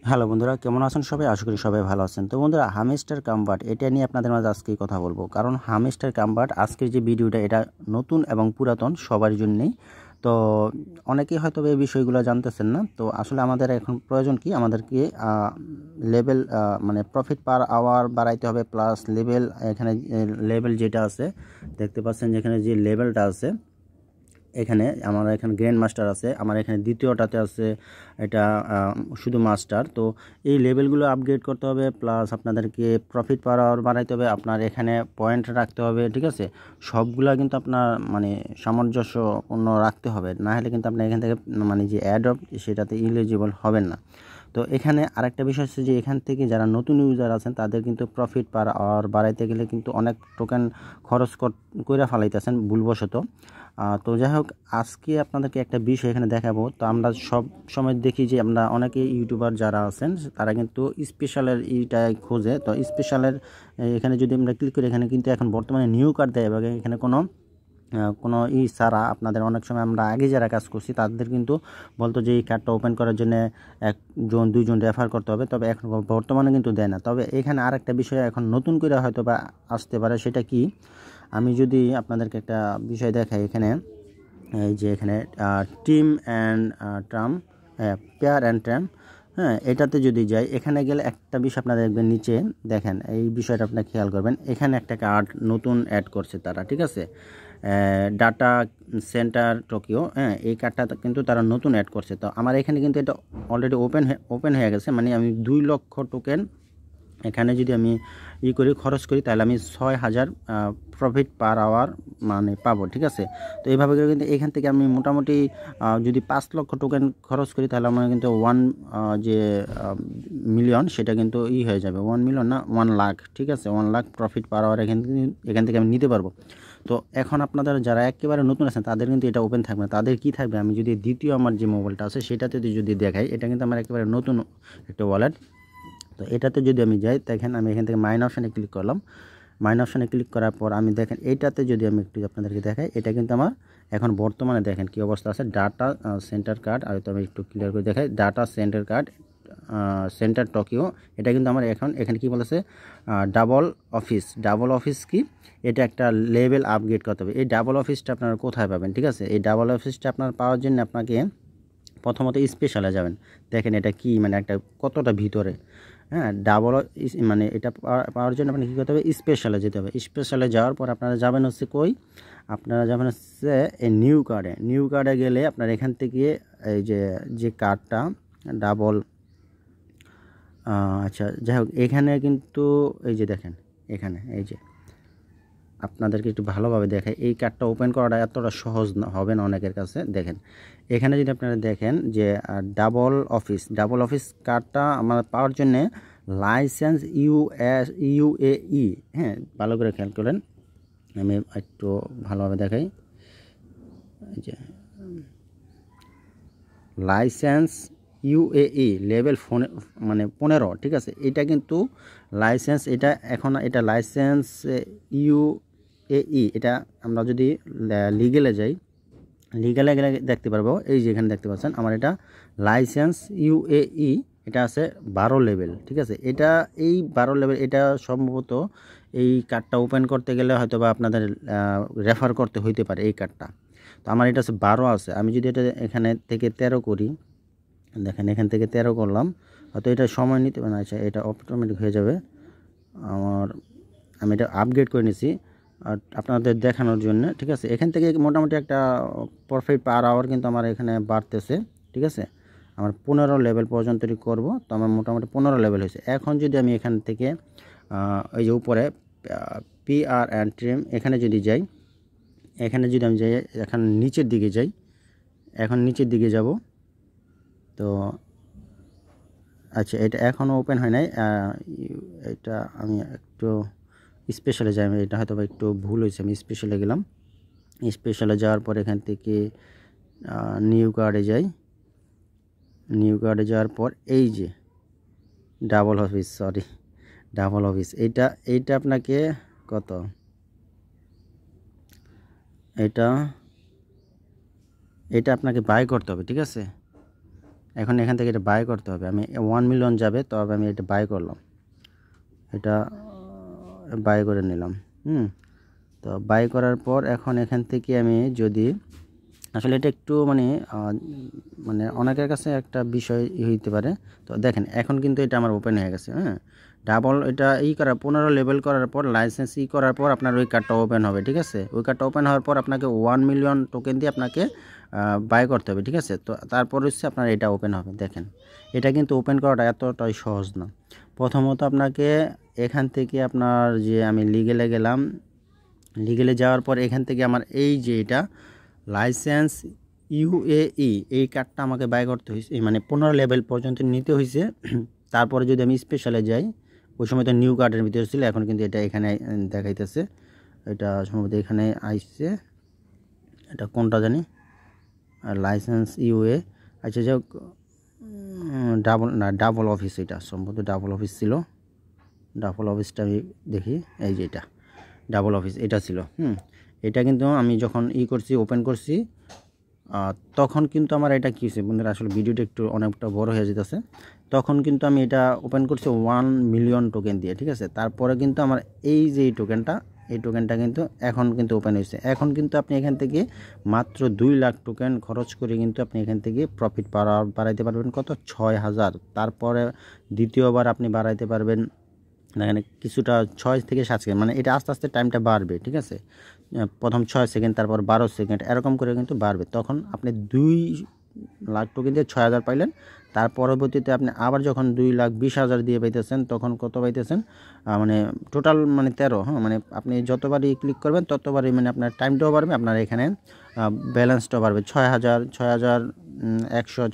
Hello বন্ধুরা, কেমন আছেন সবাই? আশা করি সবাই ভালো আছেন। তো বন্ধুরা, হামস্টার কামবার্ড এটা নিয়ে আপনাদের মাঝে আজকে কথা বলবো। কারণ হামস্টার কামবার্ড আজকের যে ভিডিওটা এটা নতুন এবং পুরাতন সবার জন্যই। তো অনেকেই হয়তো এই বিষয়গুলো জানতেছেন না। তো আসলে আমাদের এখন প্রয়োজন কি, আমাদেরকে লেভেল মানে প্রফিট পার আওয়ার বাড়াইতে হবে, প্লাস লেভেল এখানে লেভেল যেটা আছে দেখতে পাচ্ছেন, যেখানে যে লেভেলটা আছে এখানে আমার এখানে গ্র্যান্ড মাস্টার আছে, আমার এখানে দ্বিতীয়টাতে আছে এটা শুধু মাস্টার। তো এই লেভেলগুলো আপগ্রেড করতে হবে, প্লাস আপনাদেরকে প্রফিট পার আওয়ার বাড়াইতে হবে, আপনার এখানে পয়েন্ট রাখতে হবে, ঠিক আছে? সবগুলা কিন্তু আপনার মানে সামঞ্জস্যপূর্ণ রাখতে হবে, না হলে কিন্তু আপনি এখান থেকে মানে যে অ্যাডপ সেটাতে ইলিজিবল হবেন না। তো এখানে আরেকটা বিষয় হচ্ছে যে এখান থেকে যারা নতুন ইউজার আছেন তাদের কিন্তু প্রফিট পার আওয়ার বাড়াইতে গেলে কিন্তু অনেক টোকেন খরচ করে ফেলাইতেছেন ভুলবশত। তো যাই হোক, আজকে আপনাদেরকে একটা বিষয় এখানে দেখাবো। তো আমরা সব সময় দেখি যে আমরা অনেকে ইউটিউবার যারা আছেন তারা কিন্তু স্পেশালের এইটাই খোঁজে। তো স্পেশালের এখানে যদি আমরা ক্লিক করি, এখানে কিন্তু এখন বর্তমানে নিউ কার্ড দেয় এবং এখানে কোনো ছাড়া আপনাদের অনেক সময় আমরা আগে যারা কাজ করছি তাদের কিন্তু বলতো যে এই কার্ডটা ওপেন করার জন্য একজন দুইজন রেফার করতে হবে, তবে এখন বর্তমানে কিন্তু দেয় না। তবে এখানে আরেকটা বিষয় এখন নতুন করে হয়তো বা আসতে পারে, সেটা কি, আমি যদি আপনাদেরকে একটা বিষয় দেখাই, এখানে এই যে এখানে team and tram, pair and tram, হ্যাঁ, এটাতে যদি যাই, এখানে গেলে একটা বিষয় আপনারা দেখবেন, নিচে দেখেন এই বিষয়টা আপনার খেয়াল করবেন, এখানে একটা কার্ড নতুন অ্যাড করছে তারা, ঠিক আছে? ডাটা সেন্টার টোকিও, হ্যাঁ, এই কার্ডটা কিন্তু তারা নতুন অ্যাড করছে। তো আমার এখানে কিন্তু এটা অলরেডি ওপেন হয়ে গেছে, মানে আমি 2 লক্ষ টোকেন এখানে যদি আমি করি, খরচ করি, তাহলে আমি 6,000 প্রফিট পার আওয়ার মানে পাবো, ঠিক আছে? তো এইভাবে করে কিন্তু এখান থেকে আমি মোটামুটি যদি 5 লক্ষ টোকেন খরচ করি, তাহলে আমার কিন্তু যে মিলিয়ন সেটা কিন্তু হয়ে যাবে, 1 মিলিয়ন না, 1 লাখ, ঠিক আছে? 1 লাখ প্রফিট পার আওয়ার এখান থেকে আমি নিতে পারবো। তো এখন আপনাদের যারা একেবারে নতুন আছেন তাদের কিন্তু এটা ওপেন থাকবে না। তাদের কি থাকবে, আমি যদি দ্বিতীয় আমার যে মোবাইলটা আছে সেটাতে যদি দেখাই, এটা কিন্তু আমার একেবারে নতুন একটা ওয়ালেট। তো এটাতে যদি আমি যাই, দেখেন আমি এখান থেকে মাইন অপশানে ক্লিক করলাম। মাইন অপশানে ক্লিক করার পর আমি দেখেন এইটাতে যদি আমি একটু আপনাদেরকে দেখাই, এটা কিন্তু আমার এখন বর্তমানে দেখেন কি অবস্থা আছে, ডাটা সেন্টার কার্ড। আর তো আমি একটু ক্লিয়ার করে দেখাই, data centre card centre Tokyo, এটা কিন্তু আমার এখানে কি বলেছে, ডাবল অফিস কি, এটা একটা লেভেল আপগ্রেড করতে হবে। এই ডাবল অফিসটা আপনারা কোথায় পাবেন, ঠিক আছে? এই ডাবল অফিসটা আপনার পাওয়ার জন্য আপনাকে প্রথমত স্পেশালে যাবেন। দেখেন এটা কি, মানে একটা কতটা ভিতরে, হ্যাঁ, মানে এটা পাওয়ার জন্য আপনাকে কী করতে হবে, স্পেশালে যেতে হবে। স্পেশালে যাওয়ার পর আপনারা যাবেন হচ্ছে কই, আপনারা যাবেন হচ্ছে এই নিউ কার্ডে গেলে আপনার এখান থেকে এই যে কার্ডটা ডাবল, আচ্ছা যাই হোক, এখানে কিন্তু এই যে দেখেন, এখানে এই যে আপনাদেরকে একটু ভালোভাবে দেখাই, এই কার্ডটা ওপেন করাটা এতটা সহজ হবে না অনেকের কাছে। দেখেন এখানে যদি আপনারা দেখেন যে ডাবল অফিস কার্ডটা আমার পাওয়ার জন্যে লাইসেন্স UAE, হ্যাঁ, ভালো করে খেয়াল করেন, আমি একটু ভালোভাবে দেখাই। যে লাইসেন্স UAE লেভেল মানে 15, ঠিক আছে? এটা কিন্তু লাইসেন্স, এটা লাইসেন্স UAE। এটা আমরা যদি লিগেলে যাই, লিগালে গেলে দেখতে পারবো, এই যে এখানে দেখতে পাচ্ছেন আমার এটা লাইসেন্স UAE, এটা আছে 12 লেভেল, ঠিক আছে? এই 12 লেভেল, এটা সম্ভবত এই কার্ডটা ওপেন করতে গেলে হয়তো বা আপনাদের রেফার করতে হইতে পারে এই কার্ডটা। তো আমার এটা আছে 12 আছে, আমি যদি এটা এখানে থেকে 13 করি, দেখেন এখান থেকে 13 করলাম, হয়তো এটা সময় নিতে পারে না। আচ্ছা, এটা অটোমেটিক হয়ে যাবে আমি এটা আপগ্রেড করে নিছি আর আপনাদের দেখানোর জন্য, ঠিক আছে? এখান থেকে মোটামুটি একটা প্রফিট পার আওয়ার কিন্তু আমার এখানে বাড়তেছে, ঠিক আছে? আমার 15 লেভেল পর্যন্তই করব, তো আমার মোটামুটি 15 লেভেল হয়েছে। এখন যদি আমি এখান থেকে এই যে উপরে PR অ্যান্ড ট্রিম, এখানে যদি যাই, এখানে যদি আমি যাই, এখন নিচের দিকে যাই, এখন নিচের দিকে যাব। তো আচ্ছা, এটা এখনও ওপেন হয় নাই, এটা আমি একটু স্পেশালে যাই, এটা হয়তো বা একটু ভুল হয়েছে, আমি স্পেশালে গেলাম। স্পেশালে যাওয়ার পর এখান থেকে নিউ কার্ডে যাই, নিউ কার্ডে যাওয়ার পর এই যে ডাবল অফিস, এইটা আপনাকে কত, এটা আপনাকে বাই করতে হবে, ঠিক আছে? এখন এখান থেকে এটা বাই করতে হবে। আমি 1 মিলিয়ন যাবে, তবে আমি এটা বাই করলাম, এটা বাই করে নিলাম। তো বাই করার পর এখন এখান থেকে আমি যদি আসলে এটা একটু মানে অনেকের কাছে একটা বিষয় হইতে পারে। তো দেখেন এখন কিন্তু এটা আমার ওপেন হয়ে গেছে। ডাবল এটা করার 15 লেভেল করার পর লাইসেন্স করার পর আপনার ওই কার্ডটা ওপেন হবে, ঠিক আছে। ওই কার্ডটা ওপেন হওয়ার পর আপনাকে 1 মিলিয়ন টোকেন দিয়ে আপনাকে বাই করতে হবে, ঠিক আছে। তো তারপর হচ্ছে আপনার এটা ওপেন হবে। দেখেন এটা কিন্তু ওপেন করাটা এতটাই সহজ না। প্রথমত আপনাকে এখান থেকে আপনার যে আমি লিগেলে গেলাম, লিগেলে যাওয়ার পর এখান থেকে আমার এই যে এটা লাইসেন্স UAE এই কার্ডটা আমাকে বাই করতে হয়েছে, মানে 15 লেভেল পর্যন্ত নিতে হয়েছে। তারপরে যদি আমি স্পেশালে যাই, ওই সময় তো নিউ কার্ডের ভিতরে ছিল, এখন কিন্তু এটা এখানে দেখাইতেছে। এটা সম্ভবত এখানে আইসছে, এটা কোনটা জানি, লাইসেন্স UA। আচ্ছা যাই হোক, ডাবল অফিস, এটা সম্ভবত ডাবল অফিস ছিল। ডাবল অফিসটা আমি দেখি, এই যে এটা ডাবল অফিস এটা ছিল। এটা কিন্তু আমি যখন করছি, ওপেন করছি, তখন কিন্তু আমার এটা কী হয়েছে বন্ধুরা, আসলে ভিডিওটা একটু অনেকটা বড় হয়ে যেতেছে। তখন কিন্তু আমি এটা ওপেন করছি 1 মিলিয়ন টোকেন দিয়ে, ঠিক আছে। তারপরে কিন্তু আমার এই যে এই টোকেনটা কিন্তু এখন কিন্তু ওপেন হয়েছে। এখন কিন্তু আপনি এখান থেকে মাত্র 2 লাখ টোকেন খরচ করে কিন্তু আপনি এখান থেকে প্রফিট বাড়াইতে পারবেন কত, 6000। তারপরে দ্বিতীয়বার আপনি বাড়াইতে পারবেন এখানে কিছুটা 6 থেকে 7 সেকেন্ড, মানে এটা আস্তে আস্তে টাইমটা বাড়বে, ঠিক আছে। প্রথম 6 সেকেন্ড, তারপর 12 সেকেন্ড, এরকম করে কিন্তু বাড়বে। তখন আপনি 2 লাখ টোকেন দিয়ে 6000 পাইলেন। তার পরবর্তীতে আপনি আবার যখন 2,20,000 দিয়ে পাইতেছেন, তখন কত পাইতেছেন, মানে টোটাল মানে 13। মানে আপনি যতবারই ক্লিক করবেন ততবারই মানে আপনার টাইমটাও বাড়বে, আপনার এখানে ব্যালেন্সটাও বাড়বে। 6000, 6100,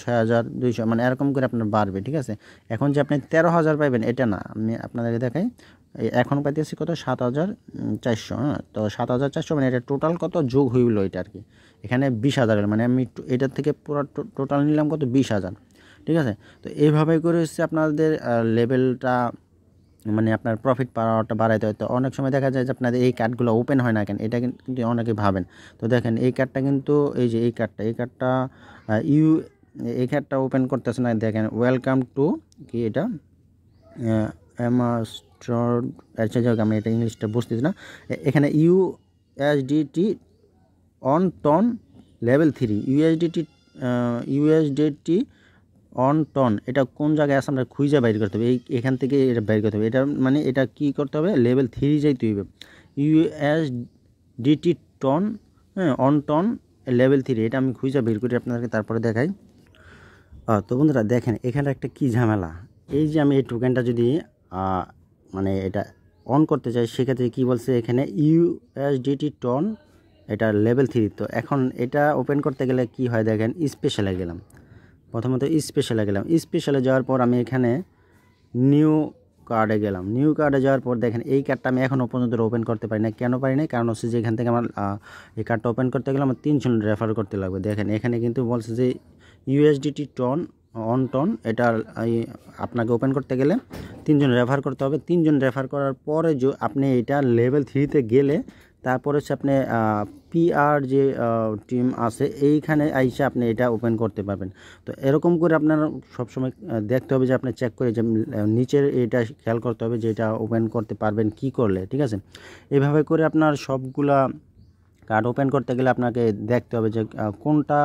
6200, মানে এরকম করে আপনার বাড়বে, ঠিক আছে। এখন যে আপনি 13,000 পাইবেন এটা না, আমি আপনাদেরকে দেখাই। এখন পাইতেছি কত, 7,400। তো 7,400 মানে এটা টোটাল কত যোগ হইল এটা আর কি। এখানে 20,000, মানে আমি এটার থেকে পুরো টোটাল নিলাম কত, 20,000, ঠিক আছে। তো এইভাবে করে হচ্ছে আপনাদের লেভেলটা, মানে আপনার প্রফিট পাওয়াটা বাড়াইতে হয়। তো অনেক সময় দেখা যায় যে আপনাদের এই কার্ডগুলো ওপেন হয় না কেন, এটা কিন্তু অনেকে ভাবেন। তো দেখেন এই কার্ডটা কিন্তু, এই যে এই কার্ডটা এই কার্ডটা ওপেন করতেছে না। দেখেন ওয়েলকাম টু কি এটা অ্যামাস্টর, আচ্ছা যাই হোক, আমি এটা ইংলিশটা বুঝতেছি না। এখানে USDT on TON level 3, USDT on TON, এটা কোন জায়গায় আছে আমরা খুঁজে বাইর করতে হবে। এখান থেকে এটা বাইর করতে হবে। এটা মানে এটা কি করতে হবে, লেভেল 3 যাইতে হবে। USDT TON, on TON level 3, এটা আমি খুঁজে বের করি আপনাদেরকে, তারপরে দেখাই। তো বন্ধুরা দেখেন এখানে একটা কি ঝামেলা, এই যে আমি এই টোকেনটা যদি মানে এটা অন করতে চাই, সেক্ষেত্রে কি বলছে এখানে USDT টন, এটা লেভেল 3। তো এখন এটা ওপেন করতে গেলে কি হয় দেখেন, স্পেশালে গেলাম। প্রথমত স্পেশালে গেলাম, স্পেশালে যাওয়ার পর আমি এখানে নিউ কার্ডে গেলাম। নিউ কার্ডে যাওয়ার পর দেখেন এই কার্ডটা আমি এখনও পর্যন্ত ওপেন করতে পারি না। কেন পারি না, কারণ হচ্ছে যে এখান থেকে আমার এই কার্ডটা ওপেন করতে গেলে আমার 3 জন রেফার করতে লাগবে। দেখেন এখানে কিন্তু বলছে যে USDT টন অন টন, এটা আপনাকে ওপেন করতে গেলে 3 জন রেফার করতে হবে। 3 জন রেফার করার পরে আপনি এটা লেভেল 3-তে গেলে তারপরে হচ্ছে আপনি PR যে টিম আছে এইখানে আইসা আপনি এটা ওপেন করতে পারবেন। তো এরকম করে আপনার সবসময় দেখতে হবে যে আপনি চেক করে যে নিচের এটা খেয়াল করতে হবে যে এটা ওপেন করতে পারবেন কি করলে, ঠিক আছে। এইভাবে করে আপনার সবগুলা কার্ড ওপেন করতে গেলে আপনাকে দেখতে হবে যে কোনটা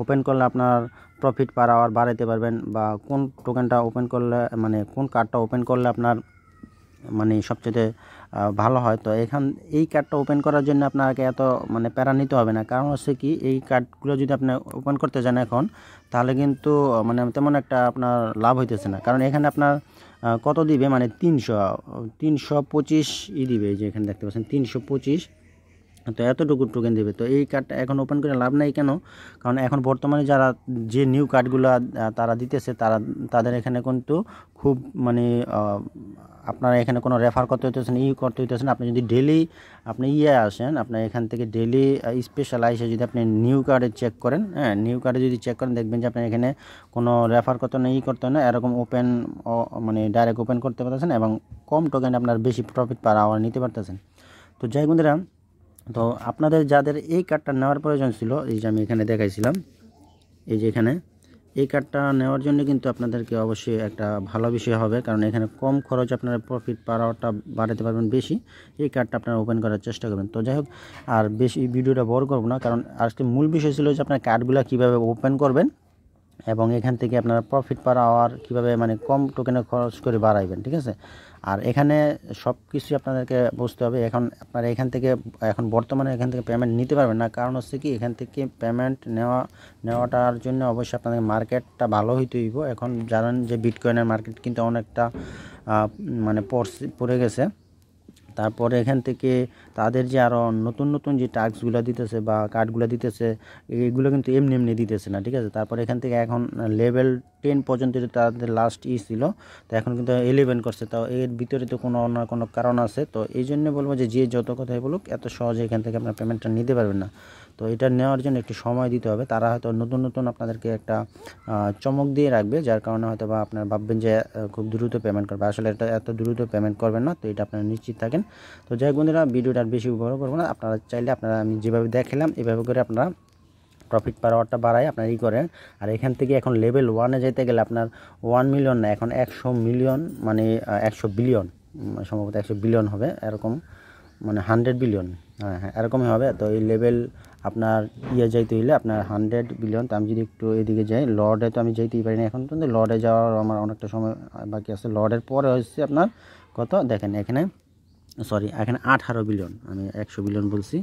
ওপেন করলে আপনার প্রফিট পার আওয়ার বাড়াইতে পারবেন, বা কোন টোকেনটা ওপেন করলে, মানে কোন কার্ডটা ওপেন করলে আপনার মানে সবচেয়ে ভালো হয়। তো এই কার্ডটা ওপেন করার জন্য আপনাকে এত মানে প্যারা নিতে হবে না। কারণ হচ্ছে কি, এই কার্ডগুলো যদি আপনি ওপেন করতে যান এখন, তাহলে কিন্তু মানে তেমন একটা আপনার লাভ হইতেছে না। কারণ এখানে আপনার কত দিবে, মানে 325 দিবে, এই যে এখানে দেখতে পাচ্ছেন 325। তো এতটুকু টোকেন দেবে। তো এই কার্ডটা এখন ওপেন করে লাভ নাই কেন, কারণ এখন বর্তমানে যারা যে নিউ কার্ডগুলো তারা দিতেছে, তাদের এখানে কিন্তু খুব মানে আপনারা এখানে কোনো রেফার করতে হইতেছেন, করতে হইতেছেন। আপনি যদি ডেলি আপনি আসেন, আপনার এখান থেকে ডেলি স্পেশাল আইসে যদি আপনি নিউ কার্ডে চেক করেন, নিউ কার্ডে যদি চেক করেন দেখবেন যে আপনার এখানে কোনো রেফার করতে না, করতে না, এরকম ওপেন মানে ডাইরেক্ট ওপেন করতে পারতেছেন এবং কম টোকেন আপনার বেশি প্রফিট পার আওয়ার নিতে পারতেছেন। তো যাই বন্ধুরা, তো আপনাদের যাদের এই কার্ডটা নেওয়ার প্রয়োজন ছিল, এই যে আমি এখানে দেখাইছিলাম, এই যে এখানে এই কার্ডটা নেওয়ার জন্য কিন্তু আপনাদেরকে অবশ্যই একটা ভালো বিষয় হবে, কারণ এখানে কম খরচ আপনারা প্রফিট পার আওয়ারটা বাড়াতে পারবেন বেশি। এই কার্ডটা আপনারা ওপেন করার চেষ্টা করবেন। তো যাই হোক, আর বেশি ভিডিওটা বড় করব না, কারণ আজকে মূল বিষয় ছিল যে আপনার কার্ডগুলো কীভাবে ওপেন করবেন এবং এখান থেকে আপনারা প্রফিট পার আওয়ার কীভাবে মানে কম টোকেনে খরচ করে বাড়াইবেন, ঠিক আছে। আর এখানে সব কিছুই আপনাদেরকে বুঝতে হবে। এখন আপনারা এখান থেকে এখন বর্তমানে এখান থেকে পেমেন্ট নিতে পারবেন না, কারণ হচ্ছে কি এখান থেকে পেমেন্ট নেওয়াটার জন্য অবশ্যই আপনাদের মার্কেটটা ভালো হইতে হইব। এখন জানেন যে বিটকয়েনের মার্কেট কিন্তু অনেকটা মানে পড়ে গেছে। তারপরে এখান থেকে তাদের যে আরও নতুন নতুন যে টাস্কগুলো দিতেছে বা কার্ডগুলো দিতেছে, এইগুলো কিন্তু এমনি এমনি দিতেছে না, ঠিক আছে। তারপরে এখান থেকে এখন লেভেল 10 পর্যন্ত তাদের লাস্ট ছিল, তো এখন কিন্তু 11 করছে। তো এর ভিতরে তো কোনো না কোনো কারণ আছে। তো এই জন্য বলবো যে যত কথাই বলুক, এত সহজে এখান থেকে আপনার পেমেন্টটা নিতে পারবেন না। তো এটা নেওয়ার জন্য একটু সময় দিতে হবে। তারা হয়তো নতুন নতুন আপনাদেরকে একটা চমক দিয়ে রাখবে, যার কারণে হয়তো বা আপনারা ভাববেন যে খুব দ্রুত পেমেন্ট করবে। আসলে এটা এত দ্রুত পেমেন্ট করবেন না, তো এটা আপনারা নিশ্চিত থাকেন। তো যাই হোক বন্ধুরা, ভিডিওটা আর বেশি বড় করবো না। আপনারা চাইলে আমি যেভাবে দেখালাম এভাবে করে আপনারা প্রফিট পার আওয়ারটা বাড়ায় আপনারা করেন। আর এখান থেকে এখন লেভেল 1-এ যেতে গেলে আপনার 1 মিলিয়ন না, এখন 100 মিলিয়ন মানে 100 বিলিয়ন, সম্ভবত 100 বিলিয়ন হবে এরকম, মানে 100 বিলিয়ন, হ্যাঁ এরকমই হবে। তো এই লেভেল আপনার যাইতে হইলে আপনার 100 বিলিয়ন। তো আমি যদি একটু এদিকে যাই, লর্ডে তো আমি যেতেই পারি না এখন, কিন্তু লর্ডে যাওয়ার আমার অনেকটা সময় বাকি আছে। লর্ডের পরে হচ্ছে আপনার কত দেখেন এখানে, সরি এখানে 18 বিলিয়ন, আমি 100 বিলিয়ন বলছি,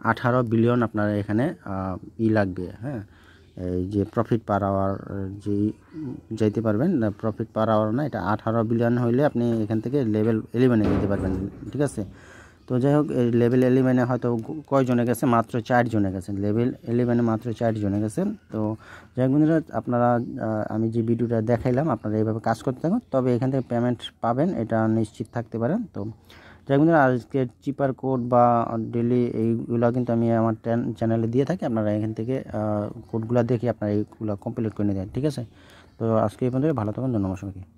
18 বিলিয়ন আপনার এখানে লাগবে। হ্যাঁ, এই যে প্রফিট পার আওয়ার যে যাইতে পারবেন, প্রফিট পার আওয়ার না, এটা 18 বিলিয়ন হইলে আপনি এখান থেকে লেভেল 11-এ যেতে পারবেন, ঠিক আছে। তো যাই হোক, এই লেভেল 11-এ হয়তো কয়জনে গেছে, মাত্র 4 জনে গেছেন। লেভেল 11-এ মাত্র 4 জনে গেছেন। তো যাই হোক বন্ধুরা, আপনারা আমি যে ভিডিওটা দেখাইলাম আপনারা এইভাবে কাজ করতে থাকুন, তবে এখান থেকে পেমেন্ট পাবেন, এটা নিশ্চিত থাকতে পারেন। তো যাই হোক বন্ধুরা, আজকে চিপার কোড বা ডেলি এইগুলো কিন্তু আমি আমার চ্যানেলে দিয়ে থাকি। আপনারা এখান থেকে কোডগুলো দেখে আপনারা এইগুলো কমপ্লিট করে নিয়ে দেন, ঠিক আছে। তো আজকে এই পর্যন্ত, ভালো থাকুন, ধন্যবাদ সবাইকে।